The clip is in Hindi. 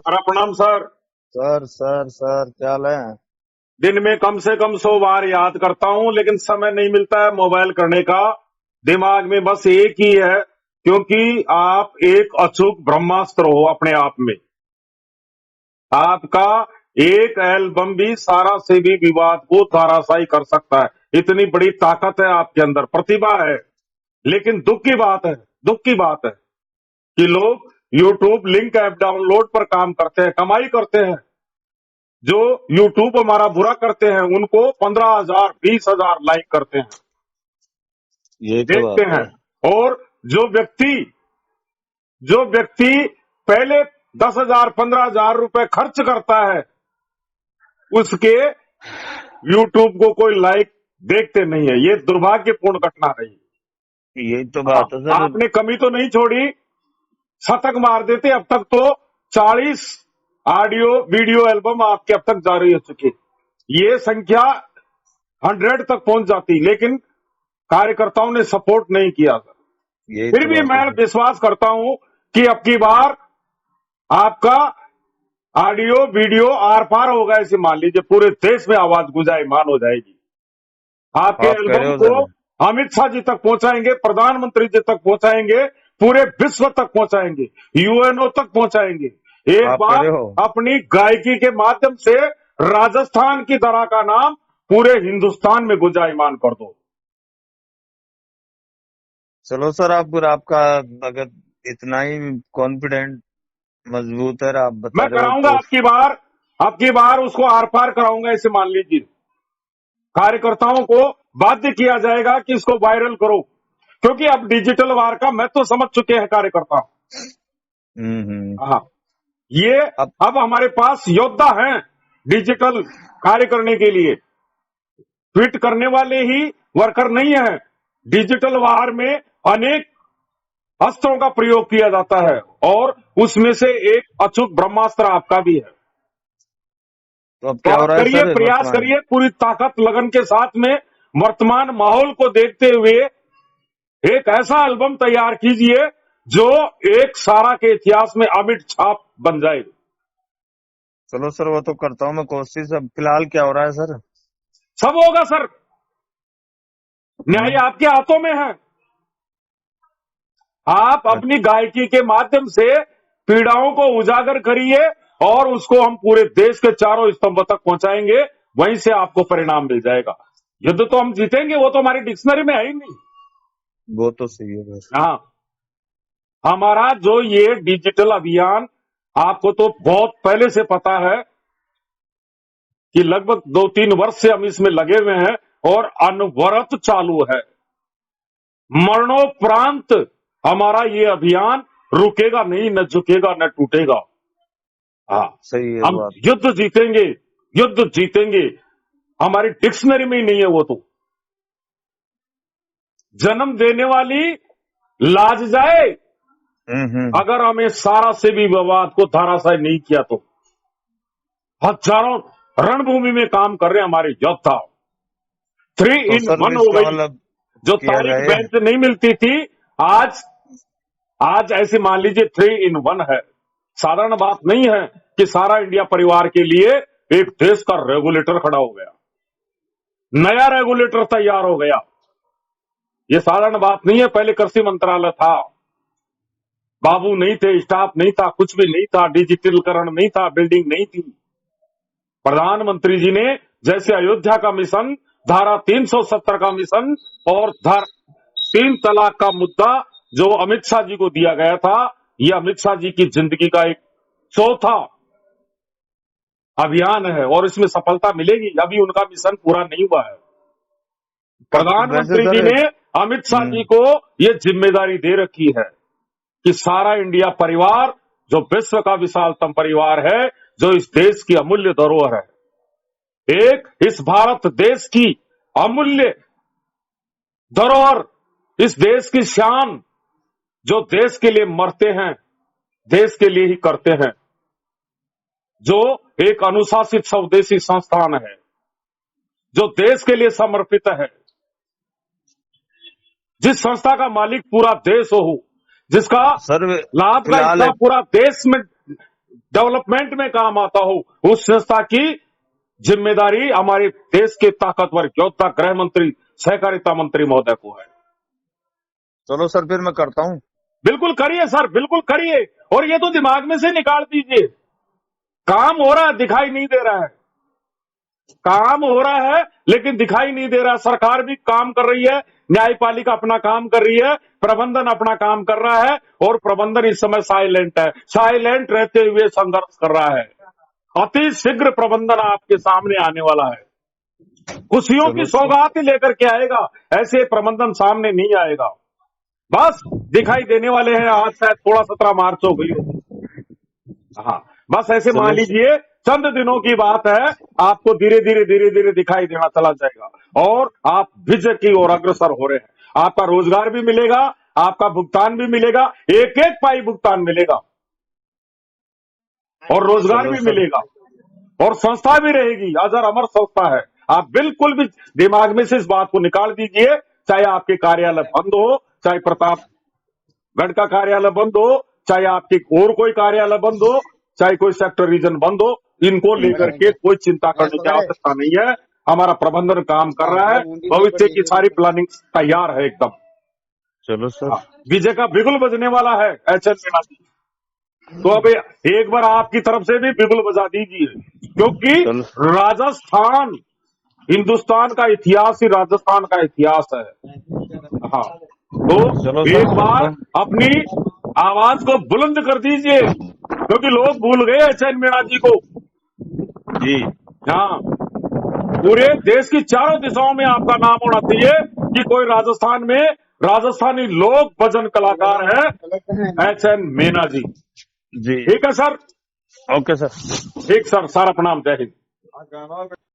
अरे प्रणाम सर। सर क्या हाल है? दिन में कम से कम 100 बार याद करता हूँ, लेकिन समय नहीं मिलता है मोबाइल करने का। दिमाग में बस एक ही है, क्योंकि आप एक अचूक ब्रह्मास्त्र हो अपने आप में। आपका एक एल्बम भी सारा से भी विवाद को धराशायी कर सकता है। इतनी बड़ी ताकत है आपके अंदर, प्रतिभा है। लेकिन दुख की बात है कि लोग यूट्यूब लिंक ऐप डाउनलोड पर काम करते हैं, कमाई करते हैं। जो यूट्यूब हमारा बुरा करते हैं उनको 15,000 20,000 लाइक करते हैं, यही तो देखते बात हैं। है। और जो व्यक्ति पहले 10,000 15,000 रुपए खर्च करता है, उसके यूट्यूब को कोई लाइक देखते नहीं है। ये दुर्भाग्यपूर्ण घटना रही। यही तो बात है सर। आपने कमी तो नहीं छोड़ी, शतक मार देते। अब तक तो 40 ऑडियो वीडियो एल्बम आपके अब तक जारी हो चुके। ये संख्या 100 तक पहुंच जाती, लेकिन कार्यकर्ताओं ने सपोर्ट नहीं किया। यही फिर तो भी बात है मैं सर। विश्वास करता हूं कि अब की बार आपका ऑडियो वीडियो आर पार होगा। ऐसे मान लीजिए पूरे देश में आवाज गुंजायमान हो जाएगी। आपके आप कह रहे एल्बम हो को सर? अमित शाह जी तक पहुंचाएंगे, प्रधानमंत्री जी तक पहुंचाएंगे, पूरे विश्व तक पहुंचाएंगे, यूएनओ तक पहुंचाएंगे। एक आप कह बार रहे हो? अपनी गायकी के माध्यम से राजस्थान की धरा का नाम पूरे हिंदुस्तान में गुंजायमान कर दो। चलो सर, आपका अगर इतना ही कॉन्फिडेंट मजबूत है, आप बता मैं रहे हो कराऊंगा तो अब की बार उसको आर पार कराऊंगा। इसे मान लीजिए कार्यकर्ताओं को बाध्य किया जाएगा कि इसको वायरल करो, क्योंकि अब डिजिटल वार का मैं तो समझ चुके हैं कार्यकर्ता। हम्म। हाँ, ये अब अब हमारे पास योद्धा हैं डिजिटल कार्य करने के लिए। ट्वीट करने वाले ही वर्कर नहीं है। डिजिटल वार में अनेक अस्त्रों का प्रयोग किया जाता है, और उसमें से एक अचूक ब्रह्मास्त्र आपका भी है। तो अब तो क्या हो आप रहा है करिए, सर प्रयास वर्तमान? करिए पूरी ताकत लगन के साथ में। वर्तमान माहौल को देखते हुए एक ऐसा एल्बम तैयार कीजिए जो एक सारा के इतिहास में अमिट छाप बन जाए। चलो सर, वो तो करता हूँ मैं कोशिश। अब फिलहाल क्या हो रहा है सर? सब होगा सर, न्याय हम्म। आपके हाथों में है। आप अपनी गायकी के माध्यम से पीड़ाओं को उजागर करिए, और उसको हम पूरे देश के चारों स्तंभ तक पहुंचाएंगे। वहीं से आपको परिणाम मिल जाएगा। युद्ध तो हम जीतेंगे, वो तो हमारी डिक्शनरी में है ही नहीं। वो तो सही है सर। हाँ, हमारा जो ये डिजिटल अभियान, आपको तो बहुत पहले से पता है कि लगभग 2-3 वर्ष से हम इसमें लगे हुए हैं, और अनवरत चालू है। मरणोपरांत हमारा ये अभियान रुकेगा नहीं, न झुकेगा न टूटेगा। हाँ, सही है हम बात। युद्ध जीतेंगे, युद्ध जीतेंगे। हमारी डिक्शनरी में ही नहीं है वो तो। जन्म देने वाली लाज जाए हम्म। अगर हमें सारा से भी विवाद को धराशायी नहीं किया तो। हजारों रणभूमि में काम कर रहे हैं हमारे योद्धा। 3 तो इन सर 1 हो इसका गई। मतलब जो किया तारीख जाए। बेंच नहीं मिलती थी, आज आज ऐसे मान लीजिए 3 इन 1 है। साधारण बात नहीं है कि सारा इंडिया परिवार के लिए एक देश का रेगुलेटर खड़ा हो गया, नया रेगुलेटर तैयार हो गया। ये साधारण बात नहीं है। पहले कृषि मंत्रालय था, बाबू नहीं थे, स्टाफ नहीं था, कुछ भी नहीं था, डिजिटलीकरण नहीं था, बिल्डिंग नहीं थी। प्रधानमंत्री जी ने जैसे अयोध्या का मिशन, धारा 370 का मिशन, और 3 तलाक का मुद्दा जो अमित शाह जी को दिया गया था, यह अमित शाह जी की जिंदगी का एक चौथा अभियान है, और इसमें सफलता मिलेगी। अभी उनका मिशन पूरा नहीं हुआ है। अब वैसे प्रधानमंत्री जी सर। ने अमित शाह जी को यह जिम्मेदारी दे रखी है कि सारा इंडिया परिवार, जो विश्व का विशालतम परिवार है, जो इस देश की अमूल्य धरोहर है, एक इस भारत देश की अमूल्य धरोहर, इस देश की शान, जो देश के लिए मरते हैं, देश के लिए ही करते हैं, जो एक अनुशासित स्वदेशी संस्थान है, जो देश के लिए समर्पित है, जिस संस्था का मालिक पूरा देश हो, जिसका सर लाभ का फिलहाल हिस्सा पूरा देश में डेवलपमेंट में काम आता हो, उस संस्था की जिम्मेदारी हमारे देश के ताकतवर योद्धा गृह मंत्री, सहकारिता मंत्री महोदय को है। चलो सर, फिर मैं करता हूँ। बिल्कुल करिए सर, बिल्कुल करिए। और ये तो दिमाग में से निकाल दीजिए, काम हो रहा है, दिखाई नहीं दे रहा है। काम हो रहा है लेकिन दिखाई नहीं दे रहा। सरकार भी काम कर रही है, न्यायपालिका अपना काम कर रही है, प्रबंधन अपना काम कर रहा है, और प्रबंधन इस समय साइलेंट है, साइलेंट रहते हुए संघर्ष कर रहा है। अति शीघ्र प्रबंधन आपके सामने आने वाला है। खुशियों की सौगात ही लेकर के आएगा, ऐसे प्रबंधन सामने नहीं आएगा। बस दिखाई देने वाले हैं। आज शायद 16-17 मार्च हो गई हो। हाँ, बस ऐसे मान लीजिए चंद दिनों की बात है, आपको धीरे धीरे दिखाई देना चला जाएगा, और आप विजय की ओर अग्रसर हो रहे हैं। आपका रोजगार भी मिलेगा, आपका भुगतान भी मिलेगा, एक एक पाई भुगतान मिलेगा, और रोजगार भी मिलेगा, और संस्था भी रहेगी, अजर अमर संस्था है। आप बिल्कुल भी दिमाग में से इस बात को निकाल दीजिए। चाहे आपके कार्यालय बंद हो, चाहे प्रतापगढ़ का कार्यालय बंद हो, चाहे आपके और कोई कार्यालय बंद हो, चाहे कोई सेक्टर रीजन बंद हो, इनको लेकर के कोई चिंता करने की आवश्यकता नहीं है। हमारा प्रबंधन काम कर रहा है, भविष्य की सारी प्लानिंग तैयार है एकदम। चलो सर, विजय का बिगुल बजने वाला है एचएन मीणा जी। तो अब एक बार आपकी तरफ से भी बिगुल बजा दीजिए, क्योंकि राजस्थान, हिंदुस्तान का इतिहास ही राजस्थान का इतिहास है। हाँ, तो एक बार अपनी आवाज को बुलंद कर दीजिए, क्योंकि लोग भूल गए एचएन मीणा जी को जी। हाँ, पूरे देश की चारों दिशाओं में आपका नाम होना चाहिए कि कोई राजस्थान में राजस्थानी लोक भजन कलाकार है एचएन मीणा जी। जी ठीक है सर। Okay sir. ठीक सर, सारा प्रणाम, जय हिंद।